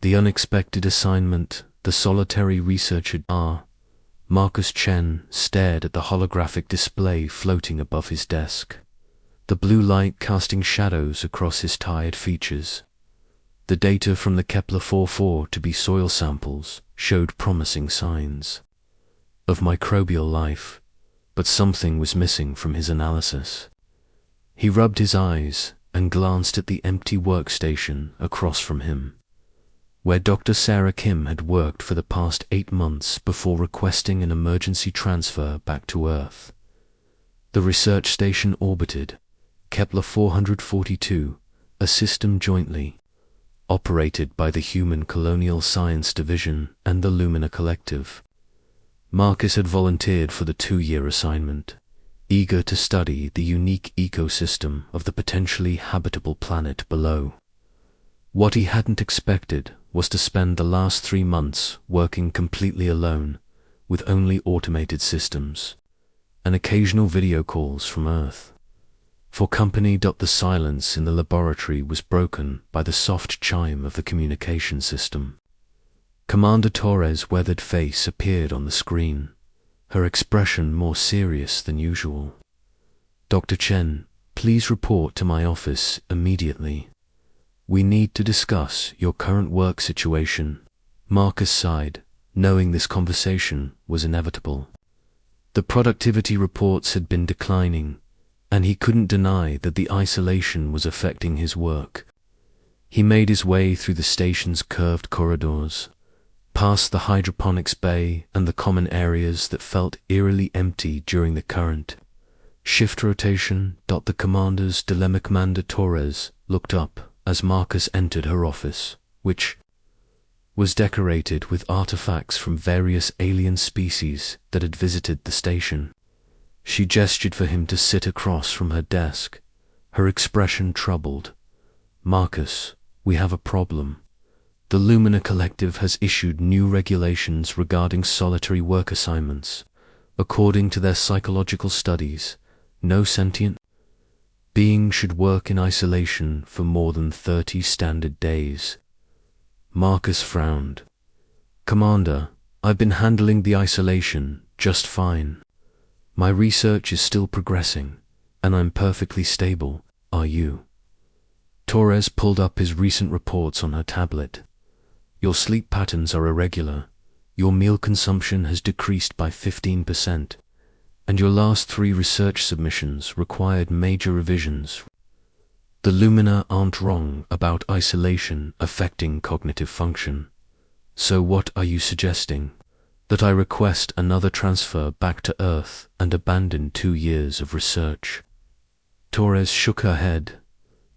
The unexpected assignment, the solitary researcher R. Marcus Chen stared at the holographic display floating above his desk, the blue light casting shadows across his tired features. The data from the Kepler-44b soil samples showed promising signs of microbial life, but something was missing from his analysis. He rubbed his eyes and glanced at the empty workstation across from him, where Dr. Sarah Kim had worked for the past 8 months before requesting an emergency transfer back to Earth. The research station orbited Kepler-442, a system jointly operated by the Human Colonial Science Division and the Lumina Collective. Marcus had volunteered for the 2-year assignment, eager to study the unique ecosystem of the potentially habitable planet below. What he hadn't expected was to spend the last 3 months working completely alone, with only automated systems and occasional video calls from Earth. For company, the silence in the laboratory was broken by the soft chime of the communication system. Commander Torres' weathered face appeared on the screen, her expression more serious than usual. "Dr. Chen, please report to my office immediately. We need to discuss your current work situation." Marcus sighed, knowing this conversation was inevitable. The productivity reports had been declining, and he couldn't deny that the isolation was affecting his work. He made his way through the station's curved corridors, past the hydroponics bay and the common areas that felt eerily empty during the current shift rotation. The commander's dilemma. Commander Torres looked up as Marcus entered her office, which was decorated with artifacts from various alien species that had visited the station. She gestured for him to sit across from her desk, her expression troubled. "Marcus, we have a problem. The Lumina Collective has issued new regulations regarding solitary work assignments. According to their psychological studies, no sentient being should work in isolation for more than 30 standard days." Marcus frowned. "Commander, I've been handling the isolation just fine. My research is still progressing, and I'm perfectly stable. Are you?" Torres pulled up his recent reports on her tablet. "Your sleep patterns are irregular, your meal consumption has decreased by 15%, and your last 3 research submissions required major revisions. The Lumina aren't wrong about isolation affecting cognitive function. So what are you suggesting? That I request another transfer back to Earth and abandon 2 years of research?" Torres shook her head.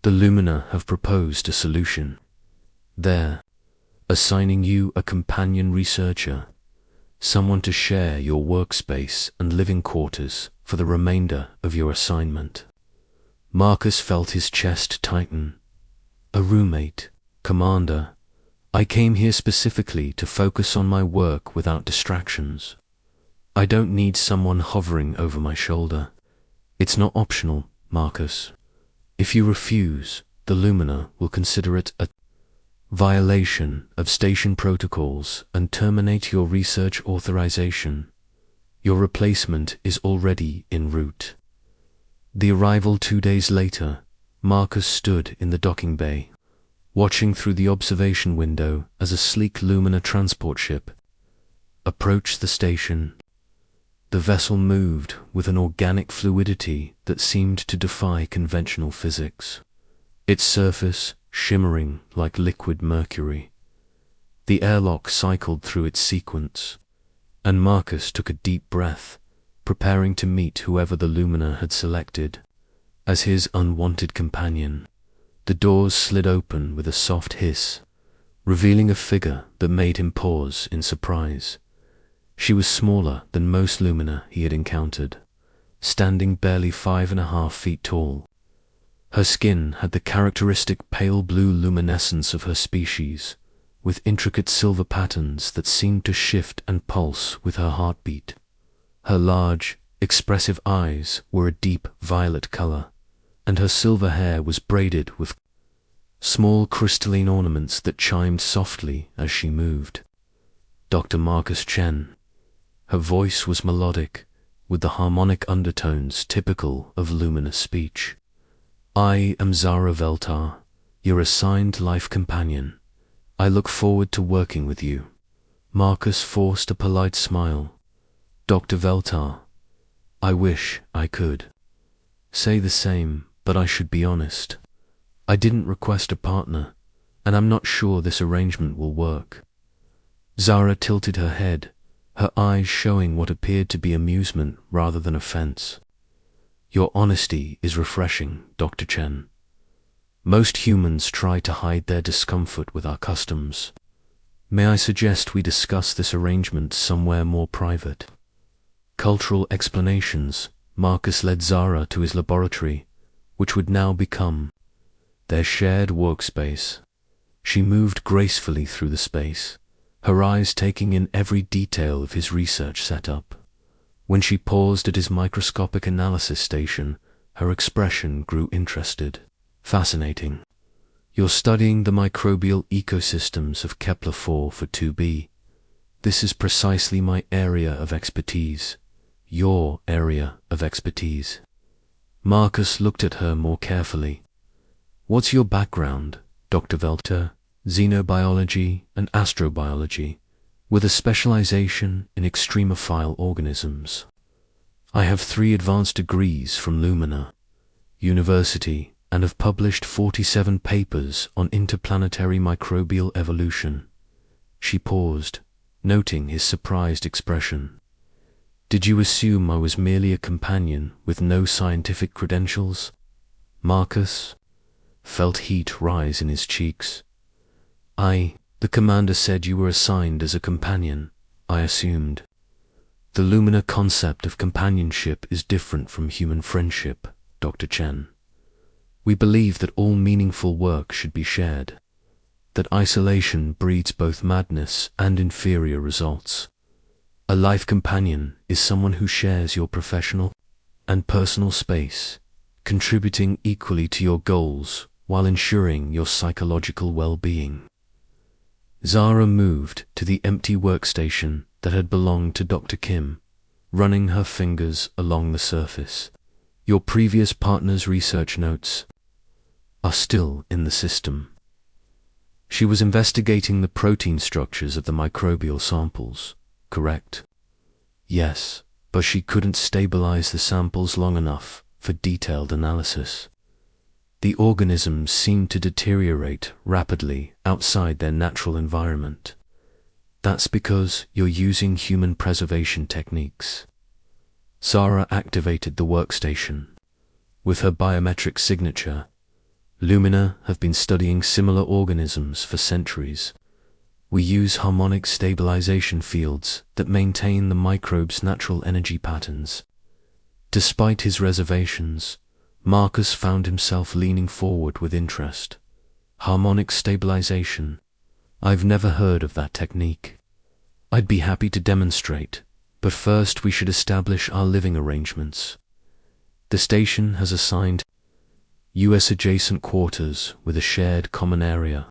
"The Lumina have proposed a solution. They're assigning you a companion researcher, someone to share your workspace and living quarters for the remainder of your assignment." Marcus felt his chest tighten. "A roommate, Commander. I came here specifically to focus on my work without distractions. I don't need someone hovering over my shoulder." "It's not optional, Marcus. If you refuse, the Lumina will consider it a violation of station protocols and terminate your research authorization. Your replacement is already en route." The arrival 2 days later, Marcus stood in the docking bay, watching through the observation window as a sleek Lumina transport ship approached the station. The vessel moved with an organic fluidity that seemed to defy conventional physics, its surface shimmering like liquid mercury. The airlock cycled through its sequence, and Marcus took a deep breath, preparing to meet whoever the Lumina had selected as his unwanted companion. The doors slid open with a soft hiss, revealing a figure that made him pause in surprise. She was smaller than most Lumina he had encountered, standing barely 5.5 feet tall. Her skin had the characteristic pale blue luminescence of her species, with intricate silver patterns that seemed to shift and pulse with her heartbeat. Her large, expressive eyes were a deep violet color, and her silver hair was braided with small crystalline ornaments that chimed softly as she moved. Dr. Marcus Chen. Her voice was melodic, with the harmonic undertones typical of luminous speech. I am Zara Veltar, your assigned life companion. I look forward to working with you. Marcus forced a polite smile. Dr. Veltar, I wish I could say the same, but I should be honest. I didn't request a partner, and I'm not sure this arrangement will work. Zara tilted her head, her eyes showing what appeared to be amusement rather than offense. Your honesty is refreshing, Dr. Chen. Most humans try to hide their discomfort with our customs. May I suggest we discuss this arrangement somewhere more private? Cultural explanations. Marcus led Zara to his laboratory, which would now become their shared workspace. She moved gracefully through the space, her eyes taking in every detail of his research setup. When she paused at his microscopic analysis station, her expression grew interested. Fascinating. You're studying the microbial ecosystems of Kepler-4 for 2b. This is precisely my area of expertise. Your area of expertise. Marcus looked at her more carefully. What's your background, Dr. Veltar? Xenobiology and astrobiology, with a specialization in extremophile organisms. I have 3 advanced degrees from Lumina University and have published 47 papers on interplanetary microbial evolution. She paused, noting his surprised expression. Did you assume I was merely a companion with no scientific credentials? Marcus felt heat rise in his cheeks. The commander said you were assigned as a companion, I assumed. The Lumina concept of companionship is different from human friendship, Dr. Chen. We believe that all meaningful work should be shared, that isolation breeds both madness and inferior results. A life companion is someone who shares your professional and personal space, contributing equally to your goals while ensuring your psychological well-being. Zara moved to the empty workstation that had belonged to Dr. Kim, running her fingers along the surface. Your previous partner's research notes are still in the system. She was investigating the protein structures of the microbial samples, correct? Yes, but she couldn't stabilize the samples long enough for detailed analysis. The organisms seemed to deteriorate rapidly outside their natural environment. That's because you're using human preservation techniques. Zara activated the workstation. With her biometric signature, Lumina have been studying similar organisms for centuries. We use harmonic stabilization fields that maintain the microbe's natural energy patterns. Despite his reservations, Marcus found himself leaning forward with interest. Harmonic stabilization. I've never heard of that technique. I'd be happy to demonstrate, but first we should establish our living arrangements. The station has assigned US adjacent quarters with a shared common area.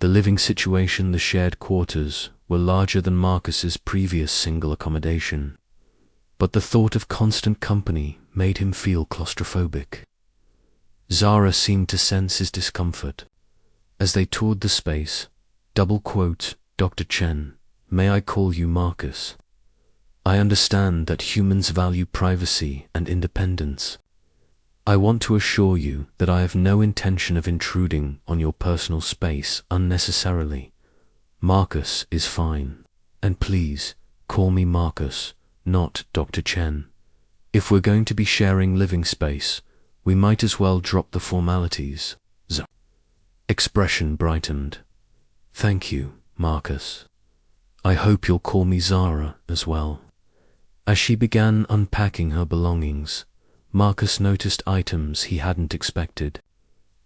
The living situation, the shared quarters, were larger than Marcus's previous single accommodation, but the thought of constant company made him feel claustrophobic. Zara seemed to sense his discomfort. As they toured the space, Dr. Chen, may I call you Marcus? I understand that humans value privacy and independence. I want to assure you that I have no intention of intruding on your personal space unnecessarily. Marcus is fine, and please call me Marcus, not Dr. Chen. If we're going to be sharing living space, we might as well drop the formalities. Expression brightened. Thank you, Marcus. I hope you'll call me Zara as well. As she began unpacking her belongings, Marcus noticed items he hadn't expected.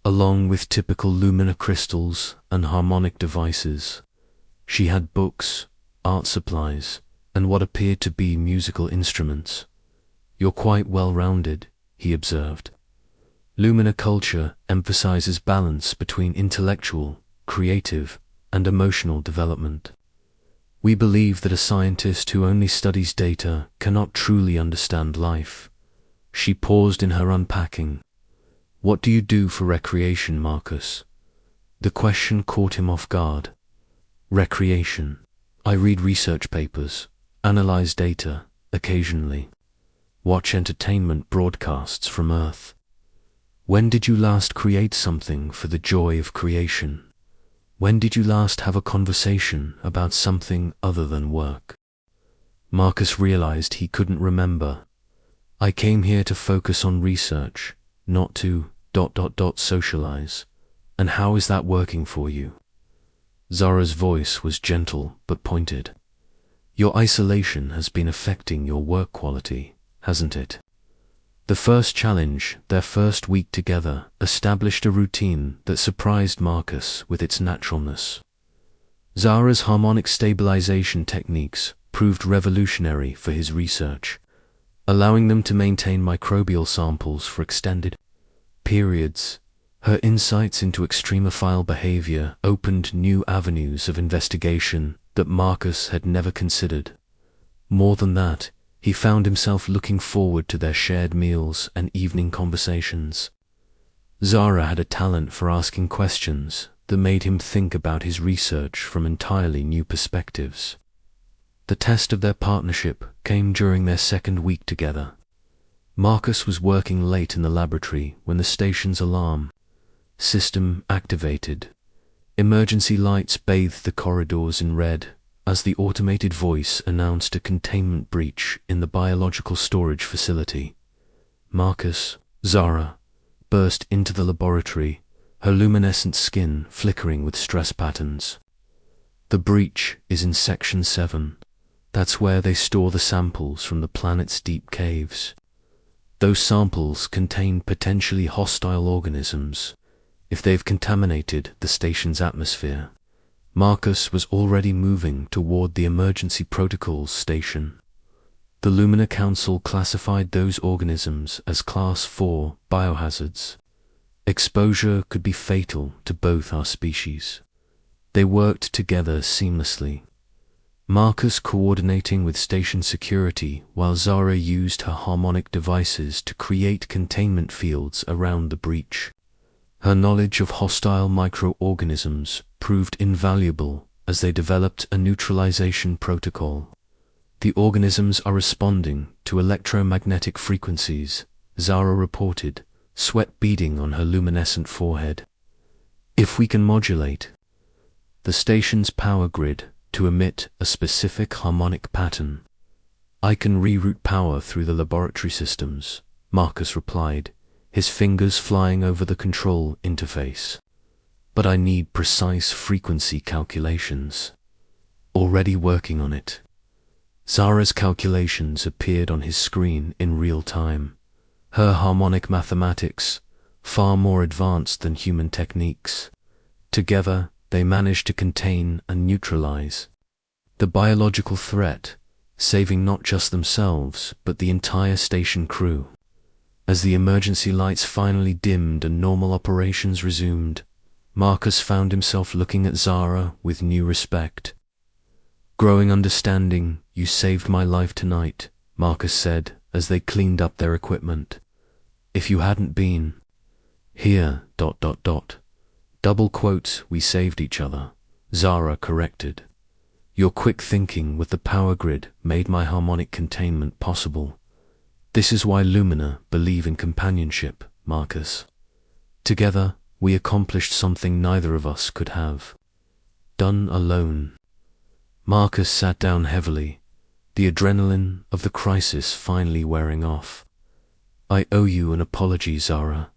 Along with typical Lumina crystals and harmonic devices, she had books, art supplies, and what appeared to be musical instruments. You're quite well-rounded, he observed. Lumina culture emphasizes balance between intellectual, creative, and emotional development. We believe that a scientist who only studies data cannot truly understand life. She paused in her unpacking. What do you do for recreation, Marcus? The question caught him off guard. Recreation. I read research papers, analyze data, occasionally. Watch entertainment broadcasts from Earth. When did you last create something for the joy of creation? When did you last have a conversation about something other than work? Marcus realized he couldn't remember. I came here to focus on research, not to ... socialize. And how is that working for you? Zara's voice was gentle but pointed. Your isolation has been affecting your work quality, hasn't it? The first challenge, their first week together, established a routine that surprised Marcus with its naturalness. Zara's harmonic stabilization techniques proved revolutionary for his research, allowing them to maintain microbial samples for extended periods. Her insights into extremophile behavior opened new avenues of investigation that Marcus had never considered. More than that, he found himself looking forward to their shared meals and evening conversations. Zara had a talent for asking questions that made him think about his research from entirely new perspectives. The test of their partnership came during their second week together. Marcus was working late in the laboratory when the station's alarm system activated. Emergency lights bathed the corridors in red as the automated voice announced a containment breach in the biological storage facility. Marcus, Zara, burst into the laboratory, her luminescent skin flickering with stress patterns. The breach is in Section 7. That's where they store the samples from the planet's deep caves. Those samples contain potentially hostile organisms if they've contaminated the station's atmosphere. Marcus was already moving toward the emergency protocols station. The Lumina Council classified those organisms as Class 4 biohazards. Exposure could be fatal to both our species. They worked together seamlessly. Marcus coordinating with station security while Zara used her harmonic devices to create containment fields around the breach. Her knowledge of hostile microorganisms proved invaluable as they developed a neutralization protocol. The organisms are responding to electromagnetic frequencies, Zara reported, sweat beading on her luminescent forehead. If we can modulate the station's power grid to emit a specific harmonic pattern, I can reroute power through the laboratory systems, Marcus replied, his fingers flying over the control interface. But I need precise frequency calculations. Already working on it. Zara's calculations appeared on his screen in real time. Her harmonic mathematics, far more advanced than human techniques. Together, they managed to contain and neutralize the biological threat, saving not just themselves, but the entire station crew. As the emergency lights finally dimmed and normal operations resumed, Marcus found himself looking at Zara with new respect. Growing understanding, you saved my life tonight, Marcus said as they cleaned up their equipment. If you hadn't been here, ... Double quotes, we saved each other, Zara corrected. Your quick thinking with the power grid made my harmonic containment possible. This is why Lumina believe in companionship, Marcus. Together, we accomplished something neither of us could have done alone. Marcus sat down heavily, the adrenaline of the crisis finally wearing off. I owe you an apology, Zara.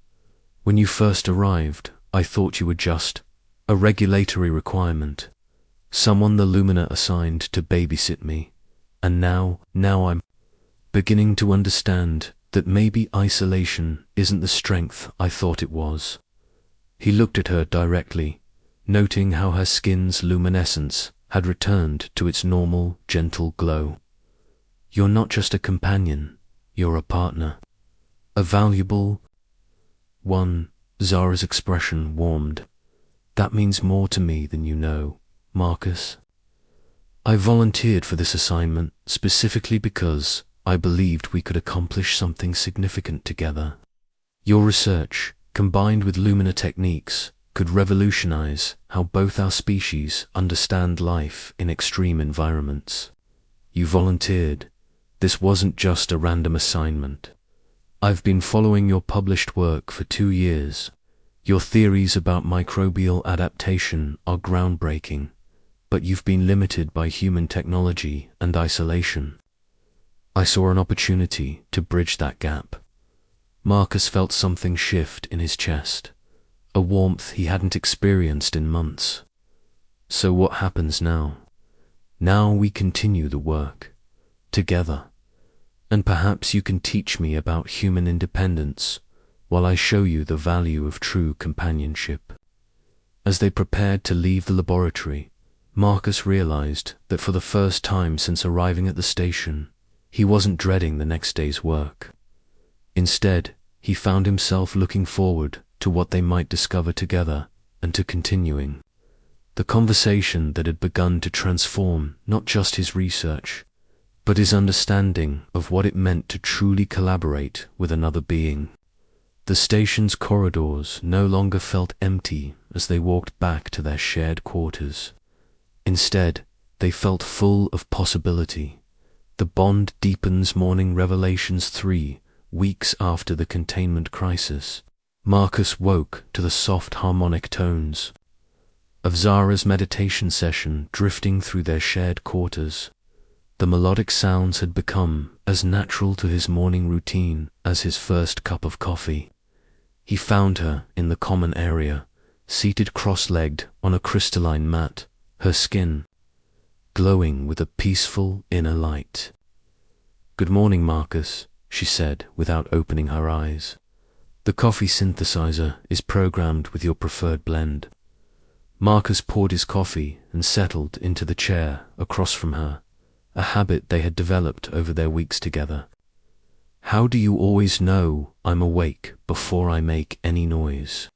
When you first arrived, I thought you were just a regulatory requirement, someone the Lumina assigned to babysit me, and now I'm beginning to understand that maybe isolation isn't the strength I thought it was. He looked at her directly, noting how her skin's luminescence had returned to its normal, gentle glow. You're not just a companion, you're a partner. A valuable 1. Zara's expression warmed. That means more to me than you know, Marcus. I volunteered for this assignment specifically because I believed we could accomplish something significant together. Your research, combined with Lumina techniques, could revolutionize how both our species understand life in extreme environments. You volunteered. This wasn't just a random assignment. I've been following your published work for 2 years. Your theories about microbial adaptation are groundbreaking, but you've been limited by human technology and isolation. I saw an opportunity to bridge that gap. Marcus felt something shift in his chest, a warmth he hadn't experienced in months. So what happens now? Now we continue the work, together, and perhaps you can teach me about human independence while I show you the value of true companionship. As they prepared to leave the laboratory, Marcus realized that for the first time since arriving at the station, he wasn't dreading the next day's work. Instead, he found himself looking forward to what they might discover together and to continuing the conversation that had begun to transform not just his research, but his understanding of what it meant to truly collaborate with another being. The station's corridors no longer felt empty as they walked back to their shared quarters. Instead, they felt full of possibility. The bond deepens. Morning. Revelations 3, weeks after the containment crisis. Marcus woke to the soft harmonic tones of Zara's meditation session drifting through their shared quarters. The melodic sounds had become as natural to his morning routine as his first cup of coffee. He found her in the common area, seated cross-legged on a crystalline mat, her skin glowing with a peaceful inner light. "Good morning, Marcus," she said without opening her eyes. "The coffee synthesizer is programmed with your preferred blend." Marcus poured his coffee and settled into the chair across from her, a habit they had developed over their weeks together. "How do you always know I'm awake before I make any noise?"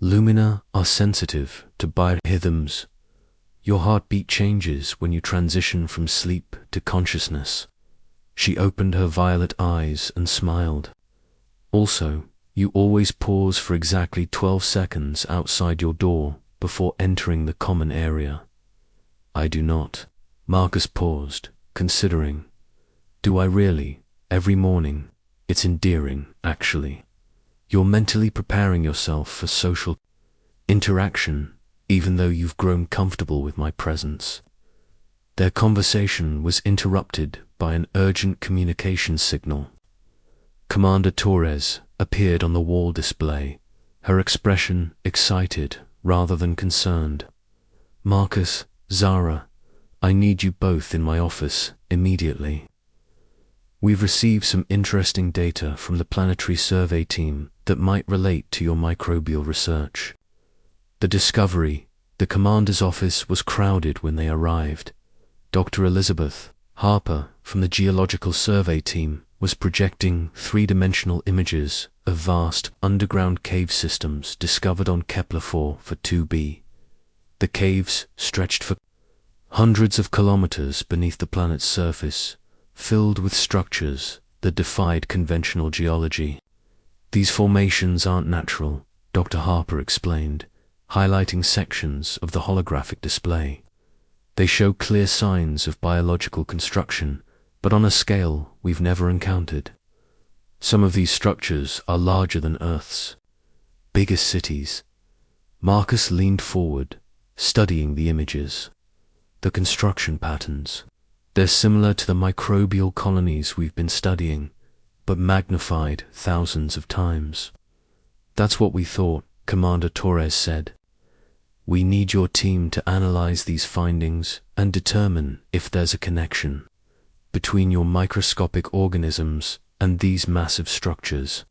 "Lumina are sensitive to biorhythms. Your heartbeat changes when you transition from sleep to consciousness." She opened her violet eyes and smiled. "Also, you always pause for exactly 12 seconds outside your door before entering the common area." "I do not." Marcus paused, considering. "Do I really? Every morning? It's endearing, actually. You're mentally preparing yourself for social interaction, even though you've grown comfortable with my presence." Their conversation was interrupted by an urgent communication signal. Commander Torres appeared on the wall display, her expression excited rather than concerned. "Marcus, Zara, I need you both in my office immediately. We've received some interesting data from the planetary survey team that might relate to your microbial research." The commander's office was crowded when they arrived. Dr. Elizabeth Harper from the geological survey team was projecting 3-dimensional images of vast underground cave systems discovered on Kepler-4 for 2b. The caves stretched for hundreds of kilometers beneath the planet's surface, filled with structures that defied conventional geology. "These formations aren't natural," Dr. Harper explained, highlighting sections of the holographic display. "They show clear signs of biological construction, but on a scale we've never encountered. Some of these structures are larger than Earth's biggest cities." Marcus leaned forward, studying the images. "The construction patterns. They're similar to the microbial colonies we've been studying, but magnified thousands of times." "That's what we thought," Commander Torres said. "We need your team to analyze these findings and determine if there's a connection between your microscopic organisms and these massive structures."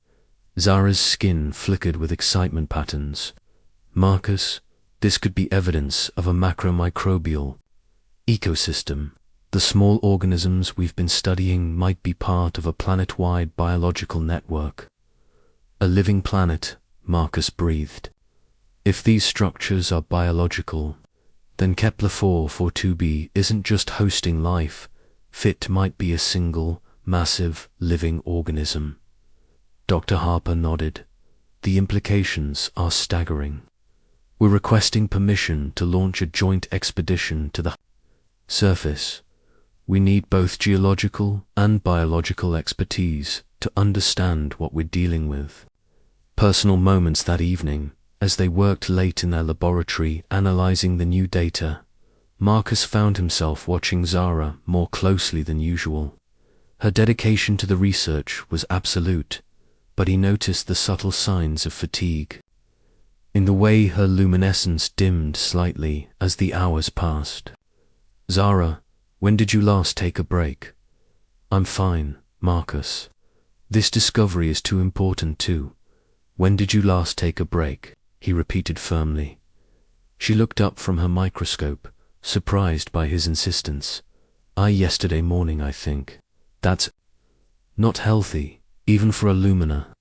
Zara's skin flickered with excitement patterns. "Marcus, this could be evidence of a macromicrobial ecosystem. The small organisms we've been studying might be part of a planet-wide biological network." A living planet, Marcus breathed. If these structures are biological, then Kepler 442b isn't just hosting life, it might be a single, massive, living organism. Dr. Harper nodded. The implications are staggering. We're requesting permission to launch a joint expedition to the surface. We need both geological and biological expertise to understand what we're dealing with. Personal moments that evening, as they worked late in their laboratory analyzing the new data, Marcus found himself watching Zara more closely than usual. Her dedication to the research was absolute, but he noticed the subtle signs of fatigue. In the way her luminescence dimmed slightly as the hours passed. Zara, when did you last take a break? I'm fine, Marcus. This discovery is too important too. When did you last take a break? He repeated firmly. She looked up from her microscope, surprised by his insistence. Yesterday morning, I think. That's not healthy, even for a Lumina.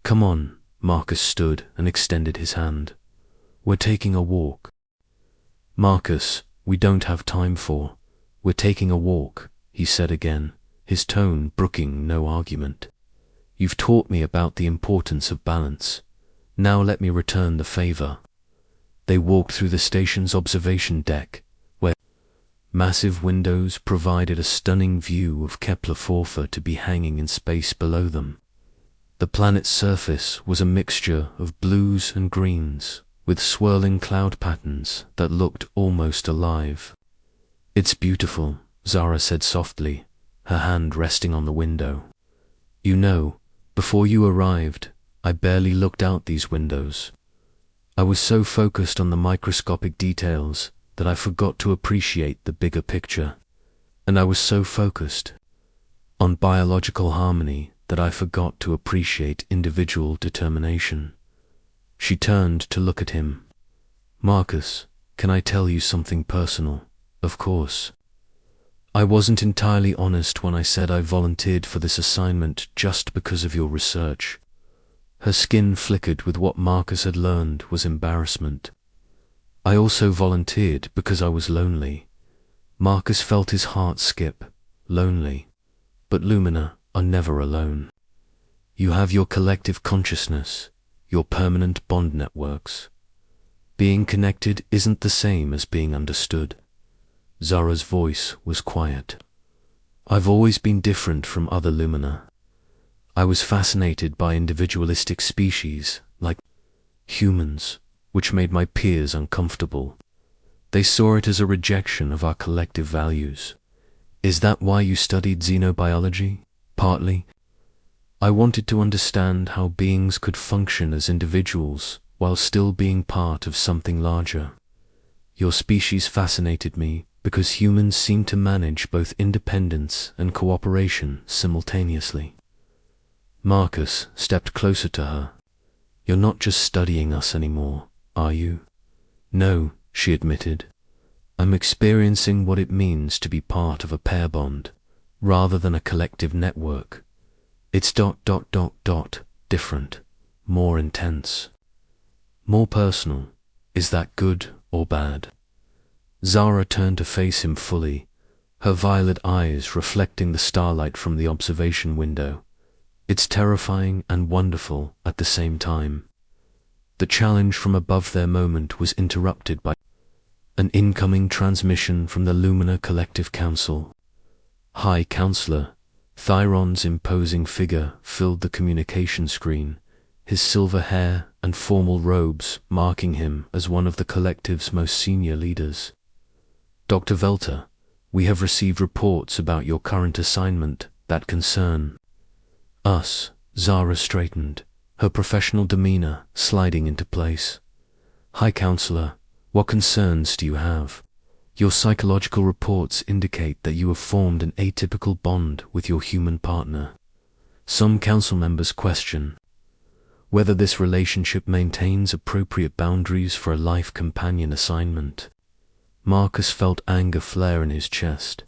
Come on, Marcus stood and extended his hand. We're taking a walk. Marcus, we don't have time for. We're taking a walk, he said again, his tone brooking no argument. You've taught me about the importance of balance. Now let me return the favor. They walked through the station's observation deck, where massive windows provided a stunning view of Kepler 4 to be hanging in space below them. The planet's surface was a mixture of blues and greens, with swirling cloud patterns that looked almost alive. It's beautiful, Zara said softly, her hand resting on the window. You know, before you arrived, I barely looked out these windows. I was so focused on the microscopic details that I forgot to appreciate the bigger picture. And I was so focused on biological harmony that I forgot to appreciate individual determination. She turned to look at him. Marcus, can I tell you something personal? Of course. I wasn't entirely honest when I said I volunteered for this assignment just because of your research. Her skin flickered with what Marcus had learned was embarrassment. I also volunteered because I was lonely. Marcus felt his heart skip. Lonely. But Lumina are never alone. You have your collective consciousness, your permanent bond networks. Being connected isn't the same as being understood. Zara's voice was quiet. I've always been different from other Lumina. I was fascinated by individualistic species, like humans, which made my peers uncomfortable. They saw it as a rejection of our collective values. Is that why you studied xenobiology? Partly. I wanted to understand how beings could function as individuals while still being part of something larger. Your species fascinated me because humans seem to manage both independence and cooperation simultaneously. Marcus stepped closer to her. You're not just studying us anymore, are you? No, she admitted. I'm experiencing what it means to be part of a pair bond, rather than a collective network. It's different, more intense, more personal. Is that good or bad? Zara turned to face him fully, her violet eyes reflecting the starlight from the observation window. It's terrifying and wonderful at the same time. The challenge from above their moment was interrupted by an incoming transmission from the Lumina Collective Council. High Counselor, Thyron's imposing figure filled the communication screen, his silver hair and formal robes marking him as one of the collective's most senior leaders. Dr. Velta, we have received reports about your current assignment that concern us. Zara straightened, her professional demeanor sliding into place. High Counselor, what concerns do you have? Your psychological reports indicate that you have formed an atypical bond with your human partner. Some council members question whether this relationship maintains appropriate boundaries for a life companion assignment. Marcus felt anger flare in his chest.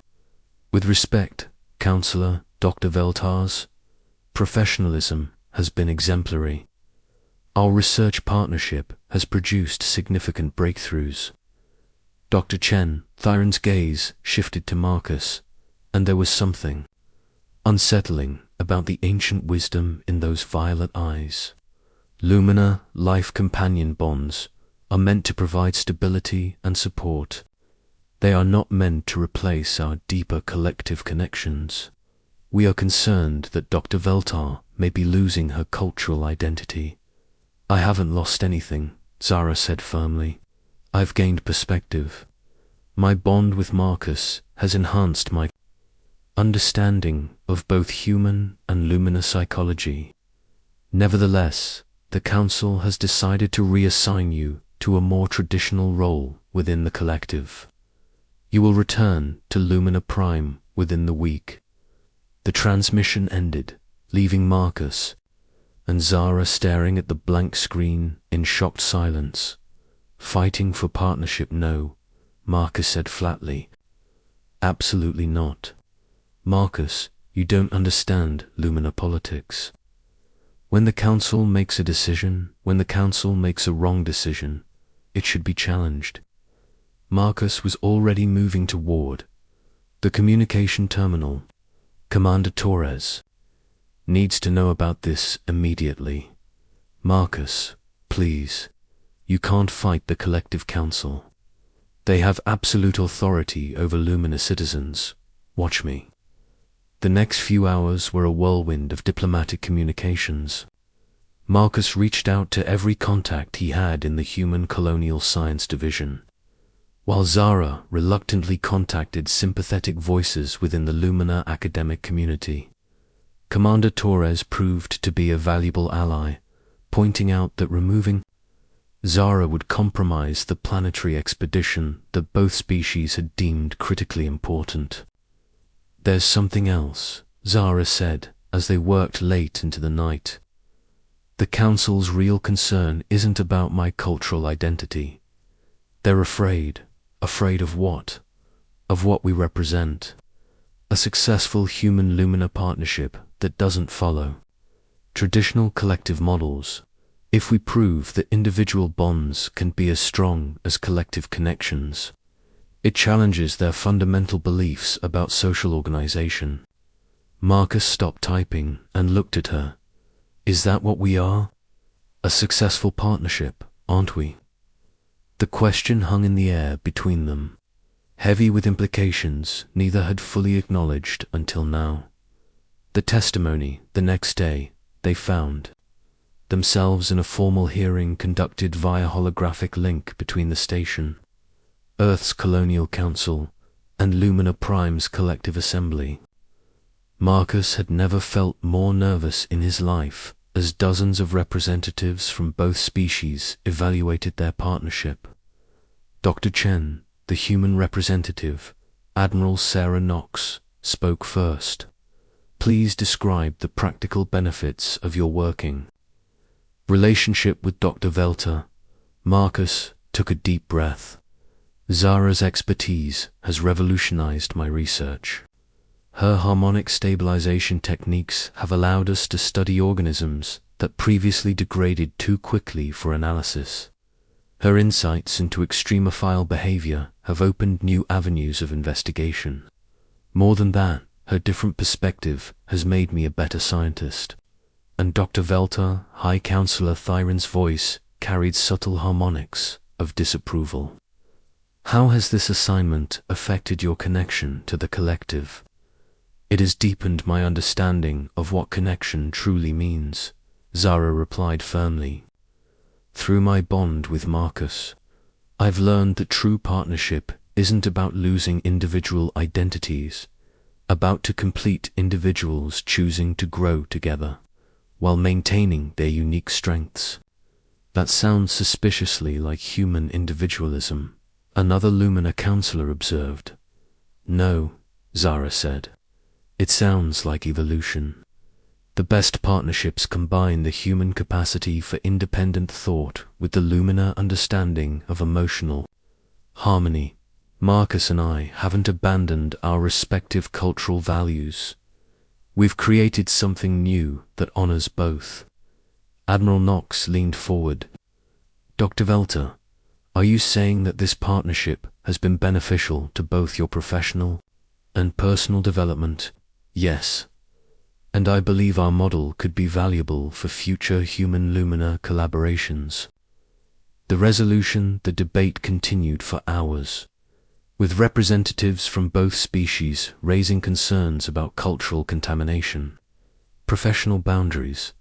With respect, Counselor Dr. Veltars, professionalism has been exemplary. Our research partnership has produced significant breakthroughs. Dr. Chen, Thyron's gaze shifted to Marcus, and there was something unsettling about the ancient wisdom in those violet eyes. Lumina life-companion bonds are meant to provide stability and support. They are not meant to replace our deeper collective connections. We are concerned that Dr. Veltar may be losing her cultural identity. I haven't lost anything, Zara said firmly. I've gained perspective. My bond with Marcus has enhanced my understanding of both human and Lumina psychology. Nevertheless, the Council has decided to reassign you to a more traditional role within the collective. You will return to Lumina Prime within the week. The transmission ended, leaving Marcus and Zara staring at the blank screen in shocked silence. Fighting for partnership? No, Marcus said flatly. Absolutely not. Marcus, you don't understand Lumina politics. When the Council makes a decision, when the Council makes a wrong decision, it should be challenged. Marcus was already moving toward the communication terminal. Commander Torres needs to know about this immediately. Marcus, please. You can't fight the Collective Council. They have absolute authority over Lumina citizens. Watch me. The next few hours were a whirlwind of diplomatic communications. Marcus reached out to every contact he had in the Human Colonial Science Division, while Zara reluctantly contacted sympathetic voices within the Lumina academic community. Commander Torres proved to be a valuable ally, pointing out that removing Zara would compromise the planetary expedition that both species had deemed critically important. There's something else, Zara said as they worked late into the night. The Council's real concern isn't about my cultural identity. They're afraid. Afraid of what? Of what we represent. A successful human-Lumina partnership that doesn't follow traditional collective models. If we prove that individual bonds can be as strong as collective connections, it challenges their fundamental beliefs about social organization. Marcus stopped typing and looked at her. Is that what we are? A successful partnership, aren't we? The question hung in the air between them, heavy with implications neither had fully acknowledged until now. The testimony, the next day, they found themselves in a formal hearing conducted via holographic link between the station, Earth's Colonial Council, and Lumina Prime's collective assembly. Marcus had never felt more nervous in his life as dozens of representatives from both species evaluated their partnership. Dr. Chen, the human representative, Admiral Sarah Knox, spoke first. Please describe the practical benefits of your working relationship with Dr. Veltar. Marcus took a deep breath. Zara's expertise has revolutionized my research. Her harmonic stabilization techniques have allowed us to study organisms that previously degraded too quickly for analysis. Her insights into extremophile behavior have opened new avenues of investigation. More than that, her different perspective has made me a better scientist. And Dr. Veltar, High Counselor Thyron's voice carried subtle harmonics of disapproval. How has this assignment affected your connection to the collective? It has deepened my understanding of what connection truly means, Zara replied firmly. Through my bond with Marcus, I've learned that true partnership isn't about losing individual identities, about to complete individuals choosing to grow together, while maintaining their unique strengths. That sounds suspiciously like human individualism, another Lumina counselor observed. No, Zara said. It sounds like evolution. The best partnerships combine the human capacity for independent thought with the Lumina understanding of emotional harmony. Marcus and I haven't abandoned our respective cultural values. We've created something new that honors both. Admiral Knox leaned forward. Dr. Velter, are you saying that this partnership has been beneficial to both your professional and personal development? Yes. And I believe our model could be valuable for future human-lunar collaborations. The debate continued for hours, with representatives from both species raising concerns about cultural contamination, professional boundaries,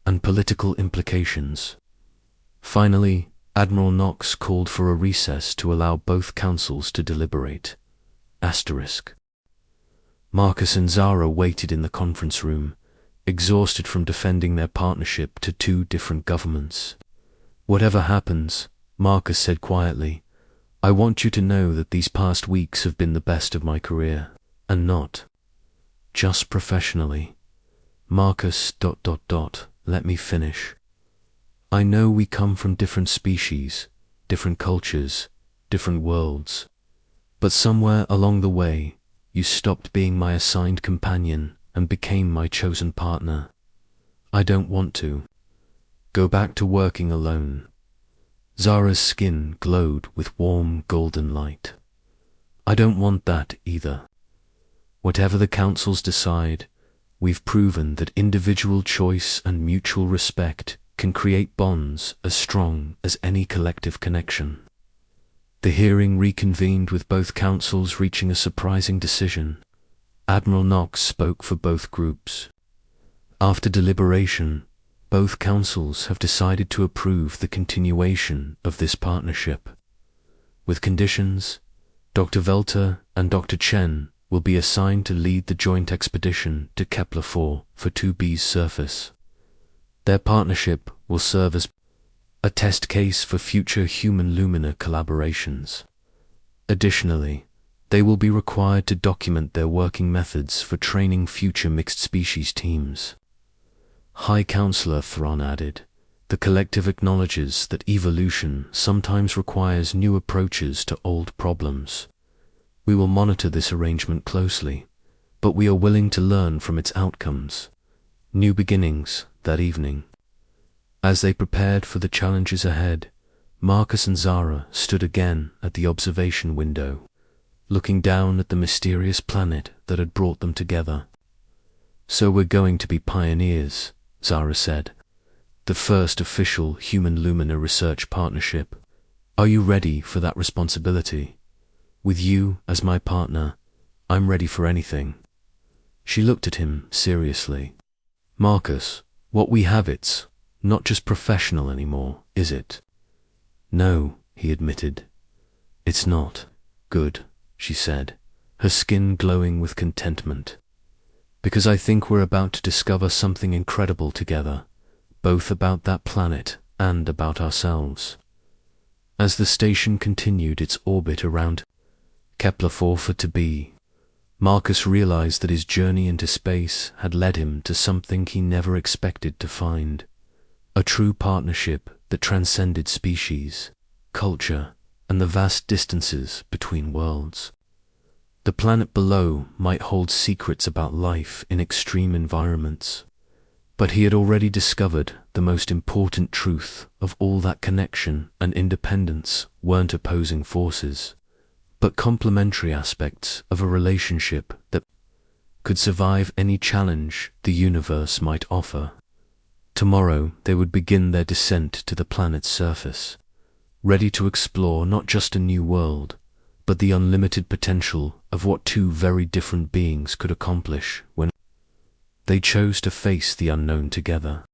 and political implications. Finally, Admiral Knox called for a recess to allow both councils to deliberate. Marcus and Zara waited in the conference room, exhausted from defending their partnership to two different governments. Whatever happens, Marcus said quietly, I want you to know that these past weeks have been the best of my career, and not just professionally. Marcus... Let me finish. I know we come from different species, different cultures, different worlds, but somewhere along the way, you stopped being my assigned companion and became my chosen partner. I don't want to go back to working alone. Zara's skin glowed with warm golden light. I don't want that either. Whatever the councils decide, we've proven that individual choice and mutual respect can create bonds as strong as any collective connection. The hearing reconvened with both councils reaching a surprising decision. Admiral Knox spoke for both groups. After deliberation, both councils have decided to approve the continuation of this partnership. With conditions, Dr. Velter and Dr. Chen will be assigned to lead the joint expedition to Kepler-4 for 2B's surface. Their partnership will serve as a test case for future human-lunar collaborations. Additionally, they will be required to document their working methods for training future mixed-species teams. High Counselor Thrawn added, the collective acknowledges that evolution sometimes requires new approaches to old problems. We will monitor this arrangement closely, but we are willing to learn from its outcomes. New beginnings that evening. As they prepared for the challenges ahead, Marcus and Zara stood again at the observation window, looking down at the mysterious planet that had brought them together. So we're going to be pioneers, Zara said. The first official human-lunar research partnership. Are you ready for that responsibility? With you as my partner, I'm ready for anything. She looked at him seriously. Marcus, what we have, it's not just professional anymore, is it? No, he admitted. It's not. Good, she said, her skin glowing with contentment. Because I think we're about to discover something incredible together, both about that planet and about ourselves. As the station continued its orbit around Kepler-4 for 2B, Marcus realized that his journey into space had led him to something he never expected to find. A true partnership that transcended species, culture, and the vast distances between worlds. The planet below might hold secrets about life in extreme environments, but he had already discovered the most important truth of all, that connection and independence weren't opposing forces, but complementary aspects of a relationship that could survive any challenge the universe might offer. Tomorrow they would begin their descent to the planet's surface, ready to explore not just a new world, but the unlimited potential of what two very different beings could accomplish when they chose to face the unknown together.